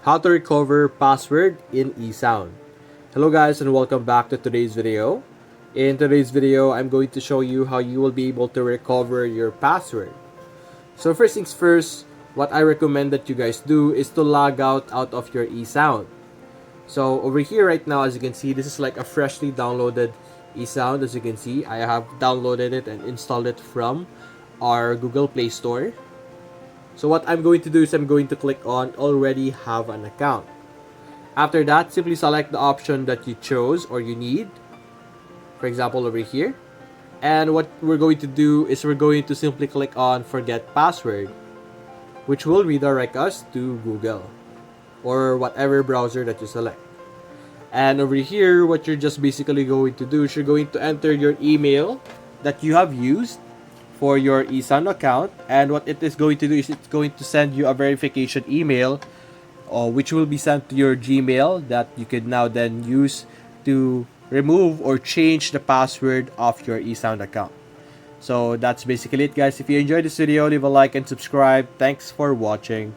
how to recover password in eSound. Hello guys and welcome back to today's video. In today's video, I'm going to show you how you will be able to recover your password. So first things first, what I recommend that you guys do is to log out of your eSound. So over here right now, as you can see, this is like a freshly downloaded eSound. As you can see, I have downloaded it and installed it from our Google Play Store. So what I'm going to do is I'm going to click on already have an account. After that, simply select the option that you chose or you need. For example, over here. And what we're going to do is we're going to simply click on forget password, which will redirect us to Google or whatever browser that you select. And over here, what you're just basically going to do is you're going to enter your email that you have used for your eSound account, and what it is going to do is it's going to send you a verification email which will be sent to your Gmail that you could now then use to remove or change the password of your eSound account. So that's basically it guys. If you enjoyed this video, leave a like and subscribe. Thanks for watching.